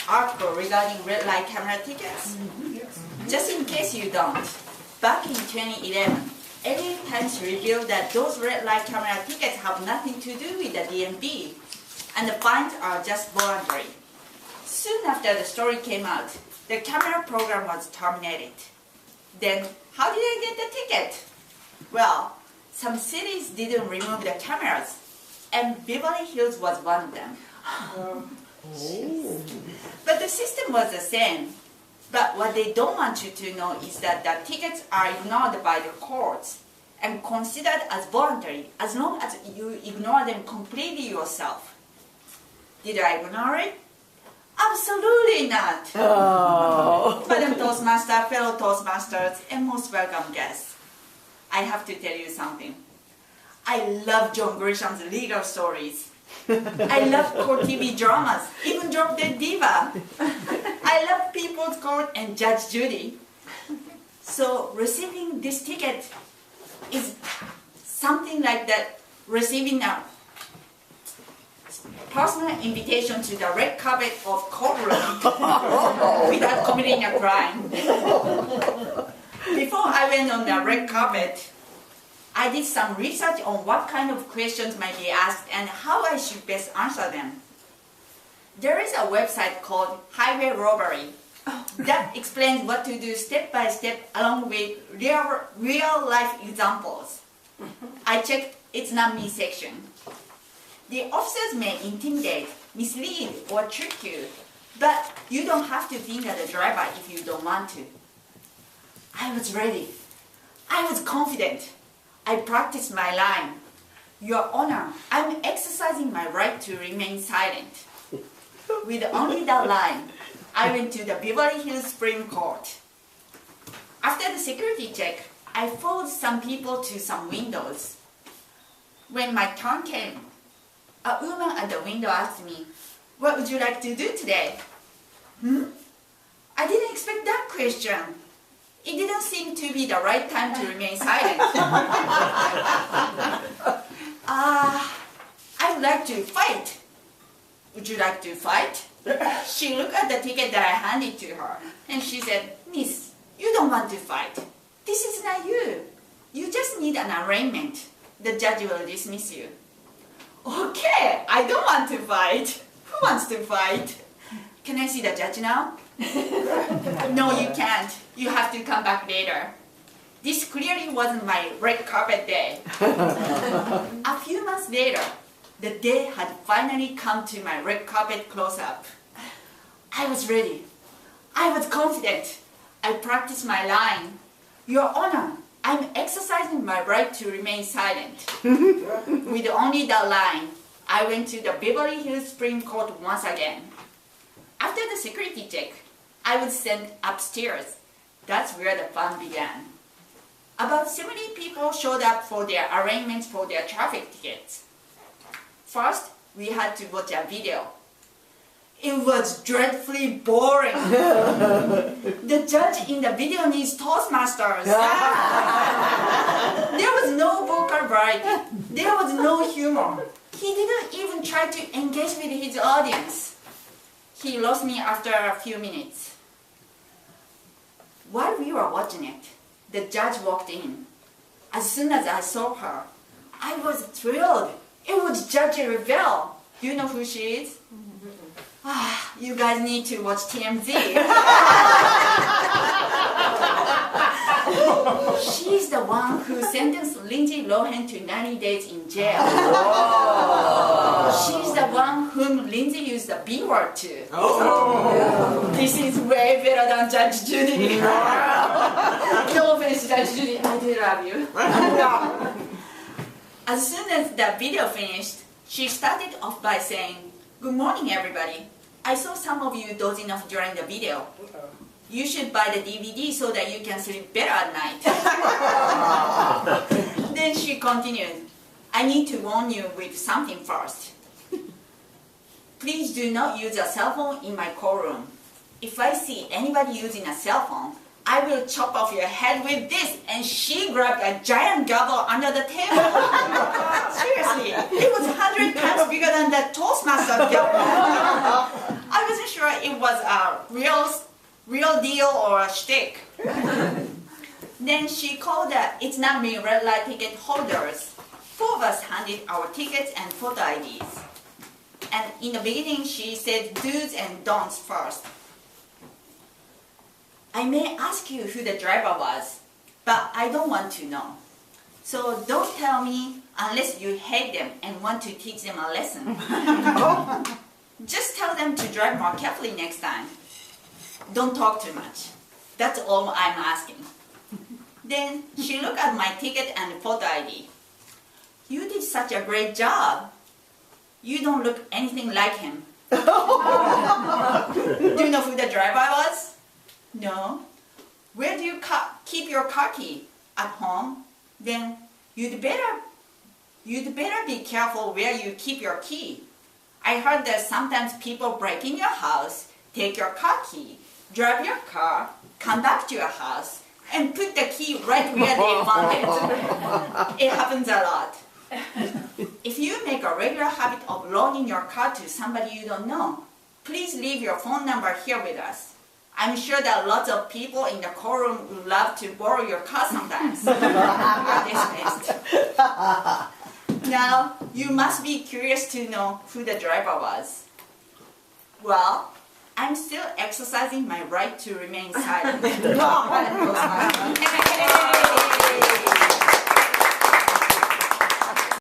article regarding red light camera tickets? Just in case you don't, back in 2011, LA Times revealed that those red light camera tickets have nothing to do with the DMV, and the fines are just voluntary. Soon after the story came out, the camera program was terminated. Then, how did I get the ticket? Well, some cities didn't remove the cameras, and Beverly Hills was one of them. But the system was the same. But what they don't want you to know is that the tickets are ignored by the courts and considered as voluntary as long as you ignore them completely yourself. Did I ignore it? Absolutely not! Oh. Madam Toastmaster, fellow Toastmasters, and most welcome guests. I have to tell you something. I love John Grisham's legal stories. I love court TV dramas, even Drop Dead Diva. I love People's Court and Judge Judy. So receiving this ticket is something like that, receiving a personal invitation to the red carpet of courtroom without committing a crime. Before I went on the red carpet, I did some research on what kind of questions might be asked and how I should best answer them. There is a website called Highway Robbery that explains what to do step by step along with real life examples. I checked It's Not Me section. The officers may intimidate, mislead, or trick you, but you don't have to finger the driver if you don't want to. I was ready. I was confident. I practiced my line. Your Honor, I'm exercising my right to remain silent. With only that line, I went to the Beverly Hills Supreme Court. After the security check, I followed some people to some windows. When my turn came, a woman at the window asked me, "What would you like to do today?" I didn't expect that question. It didn't seem to be the right time to remain silent. I would like to fight. Would you like to fight? She looked at the ticket that I handed to her, and she said, "Miss, you don't want to fight. This is not you. You just need an arraignment. The judge will dismiss you." Okay, I don't want to fight. Who wants to fight? Can I see the judge now? No, you can't. You have to come back later. This clearly wasn't my red carpet day. A few months later, the day had finally come to my red carpet close-up. I was ready. I was confident. I practiced my line. Your Honor, I'm exercising my right to remain silent. With only that line, I went to the Beverly Hills Supreme Court once again. After the security check, I was sent upstairs. That's where the fun began. About 70 people showed up for their arraignments for their traffic tickets. First, we had to watch a video. It was dreadfully boring. The judge in the video needs Toastmasters. There was no vocal variety. There was no humor. He didn't even try to engage with his audience. He lost me after a few minutes. While we were watching it, the judge walked in. As soon as I saw her, I was thrilled. It was Judge Revelle. Do you know who she is? You guys need to watch TMZ. She's the one who sentenced Lindsay Lohan to 90 days in jail. She's the one whom Lindsay used the B word to. This is way better than Judge Judy. No offense, Judge Judy, I do love you. As soon as the video finished, she started off by saying, "Good morning, everybody. I saw some of you dozing off during the video. You should buy the DVD so that you can sleep better at night." Then she continued, "I need to warn you with something first. Please do not use a cell phone in my courtroom. If I see anybody using a cell phone, I will chop off your head with this. And she grabbed a giant gavel under the table. Seriously, it was 100 times bigger than the Toastmaster gavel. I wasn't sure it was a real deal or a shtick. Then she called the It's Not Me red light ticket holders. 4 of us handed our tickets and photo IDs. And in the beginning, she said do's and don'ts first. I may ask you who the driver was, but I don't want to know. So don't tell me unless you hate them and want to teach them a lesson. Just tell them to drive more carefully next time. Don't talk too much. That's all I'm asking. Then she looked at my ticket and photo ID. You did such a great job. You don't look anything like him. Do you know who the driver was? No. Where do you keep your car key? At home? Then you'd better be careful where you keep your key. I heard that sometimes people break in your house, take your car key, drive your car, come back to your house, and put the key right where they found it. It happens a lot. If you make a regular habit of loaning your car to somebody you don't know, please leave your phone number here with us. I'm sure that lots of people in the courtroom would love to borrow your car sometimes. You are dismissed. Now, you must be curious to know who the driver was. Well, I'm still exercising my right to remain silent.